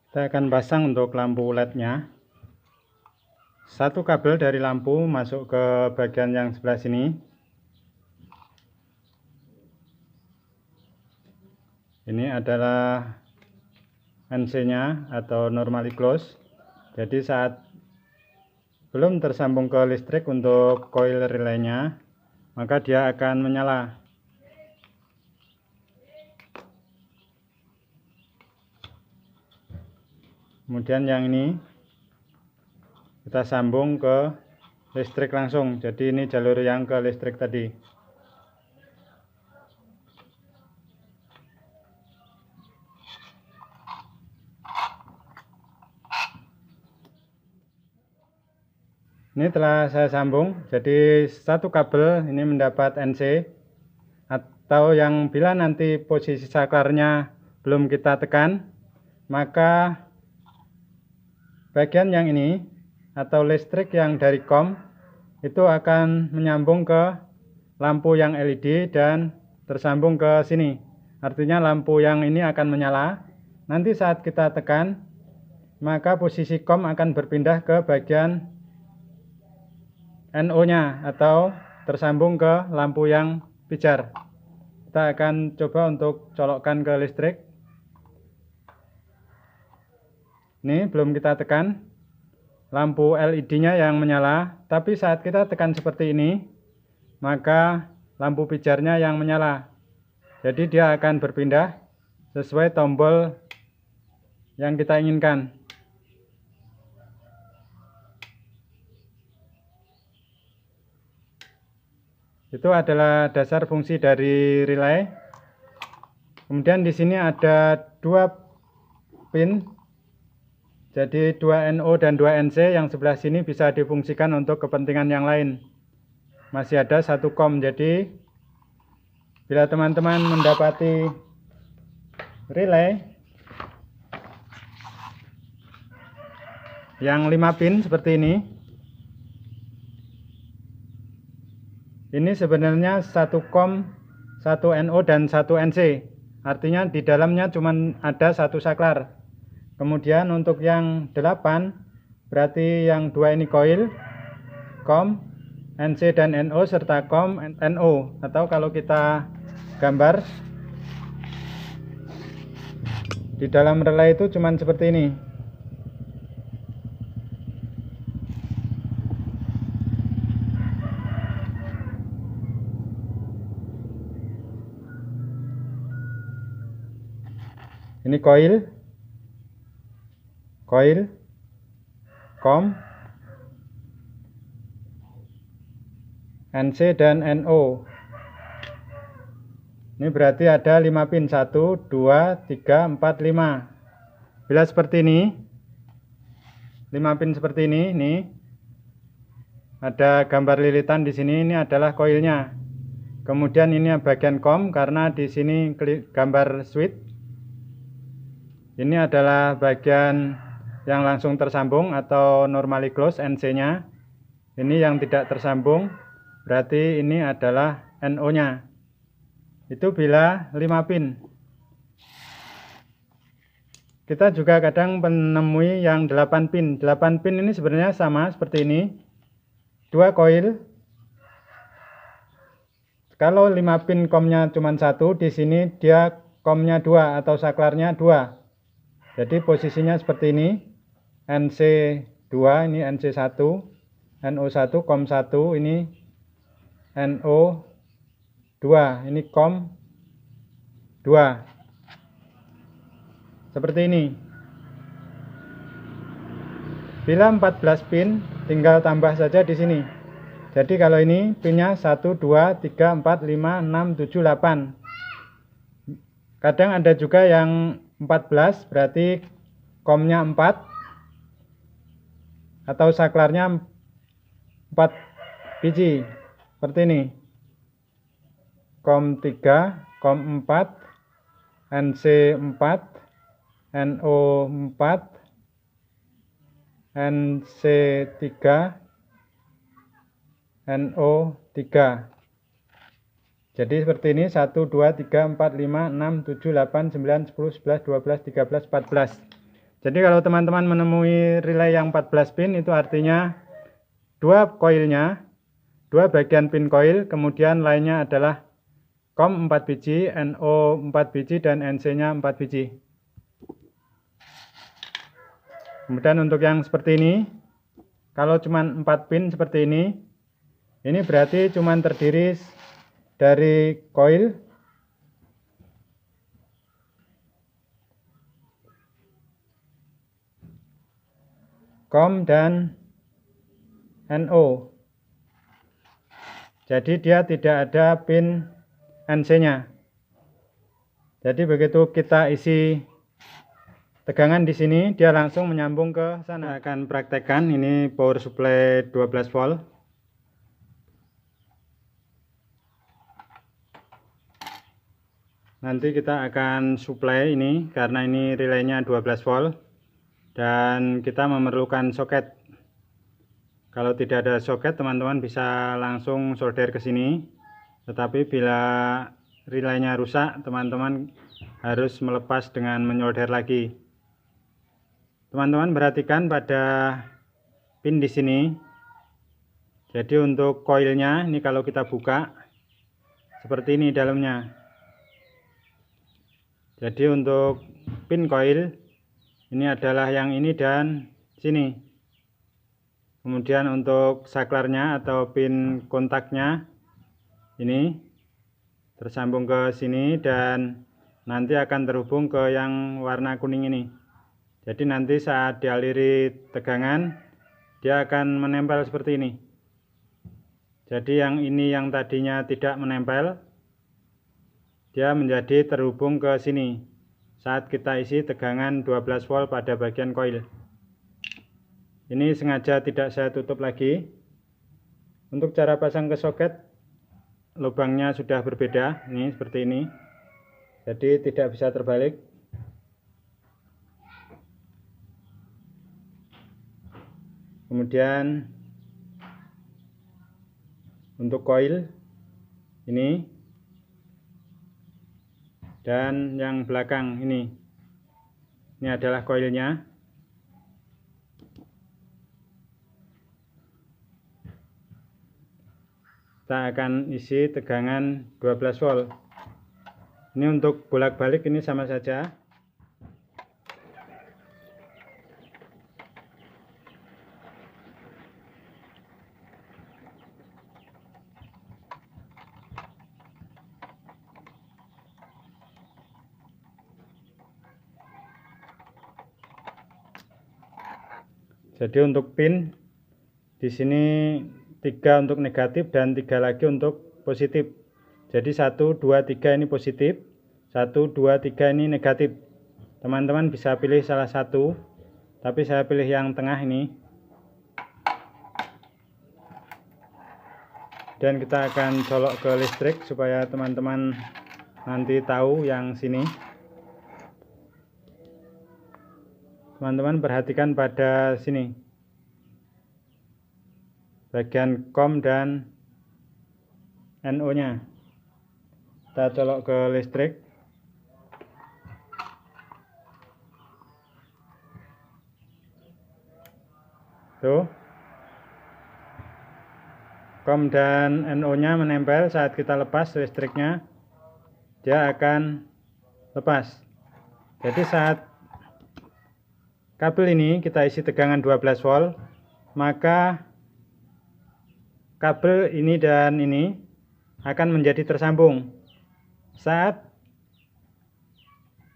Saya akan pasang untuk lampu LED-nya. Satu kabel dari lampu masuk ke bagian yang sebelah sini. Ini adalah NC-nya atau normally close. Jadi saat belum tersambung ke listrik untuk coil relaynya, maka dia akan menyala. Kemudian yang ini kita sambung ke listrik langsung. Jadi ini jalur yang ke listrik tadi. Ini telah saya sambung, jadi satu kabel ini mendapat NC, atau yang bila nanti posisi saklarnya belum kita tekan, maka bagian yang ini atau listrik yang dari COM itu akan menyambung ke lampu yang LED dan tersambung ke sini. Artinya lampu yang ini akan menyala. Nanti saat kita tekan, maka posisi COM akan berpindah ke bagian NO-nya atau tersambung ke lampu yang pijar. Kita akan coba untuk colokkan ke listrik. Ini belum kita tekan, lampu LED-nya yang menyala, tapi saat kita tekan seperti ini, maka lampu pijarnya yang menyala. Jadi dia akan berpindah sesuai tombol yang kita inginkan. Itu adalah dasar fungsi dari relay. Kemudian di sini ada dua pin. Jadi 2 NO dan 2 NC, yang sebelah sini bisa difungsikan untuk kepentingan yang lain. Masih ada satu COM. Jadi bila teman-teman mendapati relay yang 5 pin seperti ini sebenarnya satu COM, satu NO dan satu NC. Artinya di dalamnya cuma ada satu saklar. Kemudian untuk yang 8 berarti yang 2 ini coil, COM, NC dan NO serta COM, NO. Atau kalau kita gambar di dalam relay itu cuma seperti ini. Ini coil, COM, NC dan NO. Ini berarti ada 5 pin, 1, 2, 3, 4, 5. Bila seperti ini, 5 pin seperti ini ada gambar lilitan di sini, ini adalah coilnya. Kemudian ini bagian COM karena di sini gambar switch. Ini adalah bagian yang langsung tersambung atau normally close, NC-nya. Ini yang tidak tersambung, berarti ini adalah NO-nya. Itu bila 5 pin. Kita juga kadang menemui yang 8 pin. 8 pin ini sebenarnya sama seperti ini. 2 coil. Kalau 5 pin COM-nya cuma 1, di sini dia COM-nya 2 atau saklarnya 2. Jadi posisinya seperti ini, NC2, ini NC1, NO1, COM1, ini NO2, ini COM2. Seperti ini. Bila 14 pin, tinggal tambah saja di sini. Jadi kalau ini pinnya 1, 2, 3, 4, 5, 6, 7, 8. Kadang ada juga yang 14, berarti COM-nya 4 atau saklarnya 4 biji seperti ini. COM 3, COM 4, NC 4, NO 4, NC 3, NO 3. Jadi seperti ini, 1, 2, 3, 4, 5, 6, 7, 8, 9, 10, 11, 12, 13, 14. Jadi kalau teman-teman menemui relay yang 14 pin, itu artinya dua koilnya, dua bagian pin koil, kemudian lainnya adalah COM 4 biji, NO 4 biji, dan NC-nya 4 biji. Kemudian untuk yang seperti ini, kalau cuma 4 pin seperti ini berarti cuma terdiri dari koil, COM, dan NO. Jadi dia tidak ada pin NC-nya. Jadi begitu kita isi tegangan di sini, dia langsung menyambung ke sana. Saya akan praktekkan, ini power supply 12 volt. Nanti kita akan supply ini karena ini relaynya 12 volt dan kita memerlukan soket. Kalau tidak ada soket, teman-teman bisa langsung solder ke sini. Tetapi bila relaynya rusak, teman-teman harus melepas dengan menyolder lagi. Teman-teman perhatikan pada pin di sini. Jadi untuk koilnya ini kalau kita buka seperti ini dalamnya. Jadi untuk pin koil ini adalah yang ini dan sini. Kemudian untuk saklarnya atau pin kontaknya ini tersambung ke sini dan nanti akan terhubung ke yang warna kuning ini. Jadi nanti saat dialiri tegangan dia akan menempel seperti ini. Jadi yang ini yang tadinya tidak menempel, dia menjadi terhubung ke sini saat kita isi tegangan 12 volt pada bagian koil. Ini sengaja tidak saya tutup lagi. Untuk cara pasang ke soket, lubangnya sudah berbeda, ini seperti ini. Jadi tidak bisa terbalik. Kemudian untuk koil ini dan yang belakang ini adalah koilnya. Kita akan isi tegangan 12 volt. Ini untuk bolak-balik ini sama saja. Jadi untuk pin di sini 3 untuk negatif dan 3 lagi untuk positif. Jadi 1, 2, 3 ini positif, 1, 2, 3 ini negatif. Teman-teman bisa pilih salah satu, tapi saya pilih yang tengah ini. Dan kita akan colok ke listrik supaya teman-teman nanti tahu yang sini. Teman-teman perhatikan pada sini, bagian COM dan NO nya. Kita colok ke listrik. Tuh, COM dan NO nya menempel. Saat kita lepas listriknya, dia akan lepas. Jadi saat kabel ini kita isi tegangan 12 volt, maka kabel ini dan ini akan menjadi tersambung. Saat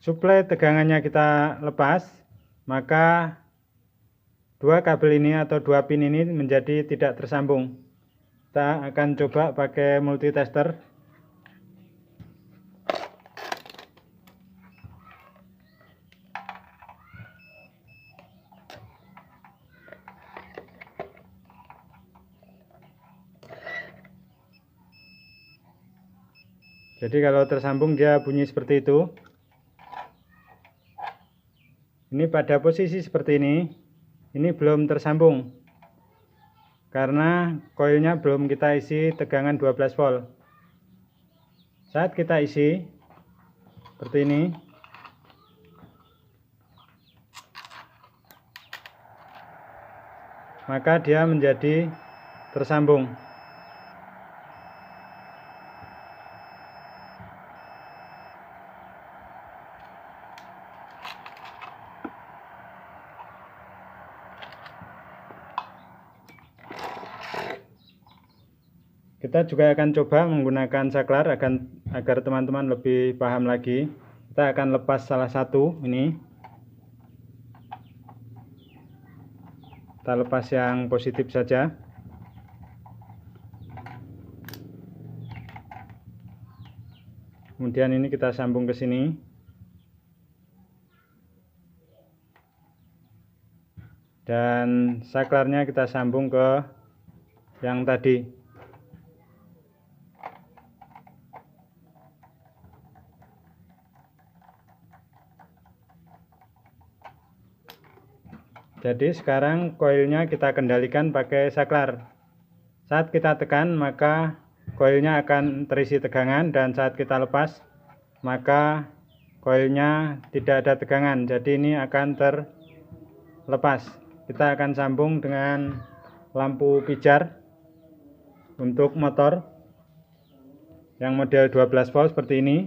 suplai tegangannya kita lepas, maka dua kabel ini atau dua pin ini menjadi tidak tersambung. Kita akan coba pakai multitester. Jadi kalau tersambung dia bunyi seperti itu. Ini pada posisi seperti ini belum tersambung. Karena koilnya belum kita isi tegangan 12 volt. Saat kita isi seperti ini, maka dia menjadi tersambung. Kita juga akan coba menggunakan saklar agar teman-teman lebih paham lagi. Kita akan lepas salah satu ini. Kita lepas yang positif saja. Kemudian ini kita sambung ke sini. Dan saklarnya kita sambung ke yang tadi. Jadi sekarang koilnya kita kendalikan pakai saklar. Saat kita tekan maka koilnya akan terisi tegangan, dan saat kita lepas maka koilnya tidak ada tegangan. Jadi ini akan terlepas. Kita akan sambung dengan lampu pijar untuk motor yang model 12 volt seperti ini.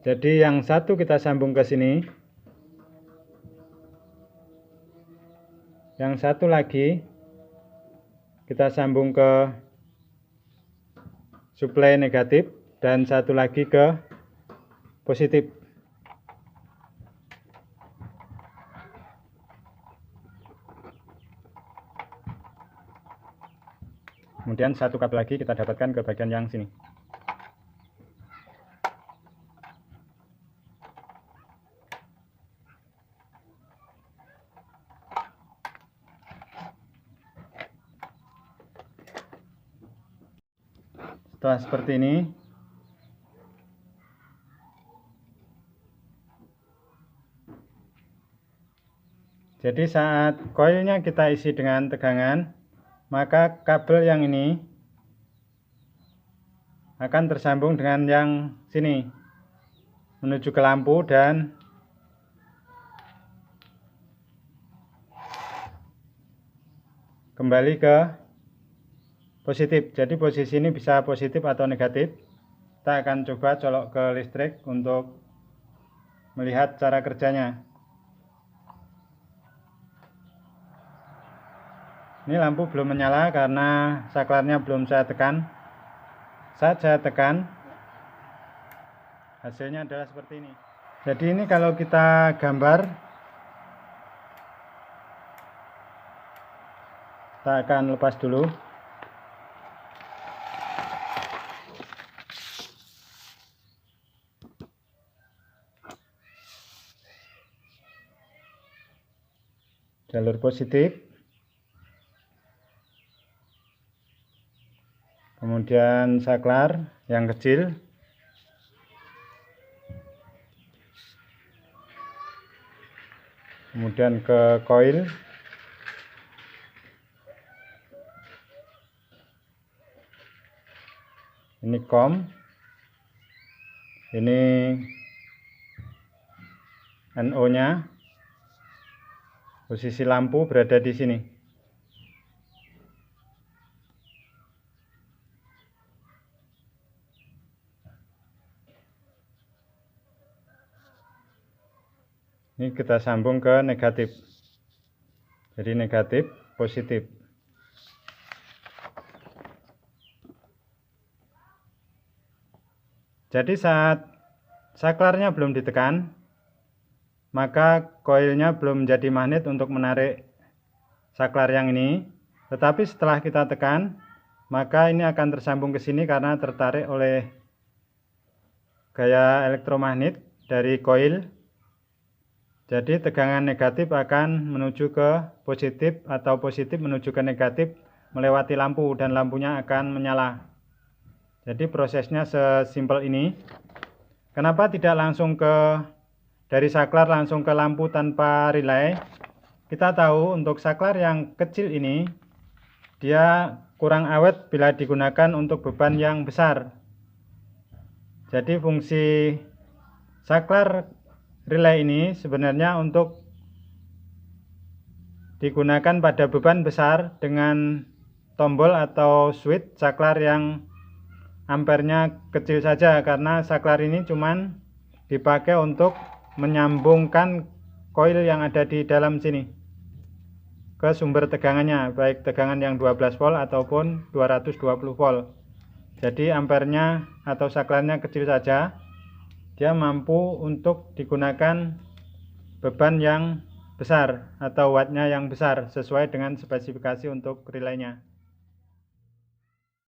Jadi yang satu kita sambung ke sini, yang satu lagi kita sambung ke suplai negatif, dan satu lagi ke positif. Kemudian satu kabel lagi kita dapatkan ke bagian yang sini. Setelah seperti ini, jadi saat koilnya kita isi dengan tegangan, maka kabel yang ini akan tersambung dengan yang sini menuju ke lampu dan kembali ke positif. Jadi posisi ini bisa positif atau negatif. Kita akan coba colok ke listrik untuk melihat cara kerjanya. Ini lampu belum menyala karena saklarnya belum saya tekan. Saat saya tekan, hasilnya adalah seperti ini. Jadi ini kalau kita gambar, kita akan lepas dulu. Jalur positif, kemudian saklar yang kecil, kemudian ke koil, ini kom, ini NO nya, posisi lampu berada di sini. Ini kita sambung ke negatif. Jadi negatif, positif. Jadi saat saklarnya belum ditekan, maka koilnya belum menjadi magnet untuk menarik saklar yang ini. Tetapi setelah kita tekan, maka ini akan tersambung ke sini karena tertarik oleh gaya elektromagnet dari koil. Jadi tegangan negatif akan menuju ke positif atau positif menuju ke negatif melewati lampu, dan lampunya akan menyala. Jadi prosesnya sesimpel ini. Kenapa tidak langsung dari saklar langsung ke lampu tanpa relay? Kita tahu untuk saklar yang kecil ini dia kurang awet bila digunakan untuk beban yang besar. Jadi fungsi saklar relay ini sebenarnya untuk digunakan pada beban besar dengan tombol atau switch saklar yang ampernya kecil saja, karena saklar ini cuman dipakai untuk menyambungkan koil yang ada di dalam sini ke sumber tegangannya, baik tegangan yang 12 volt ataupun 220 volt. Jadi ampernya atau saklarnya kecil saja, dia mampu untuk digunakan beban yang besar atau wattnya yang besar sesuai dengan spesifikasi untuk relaynya.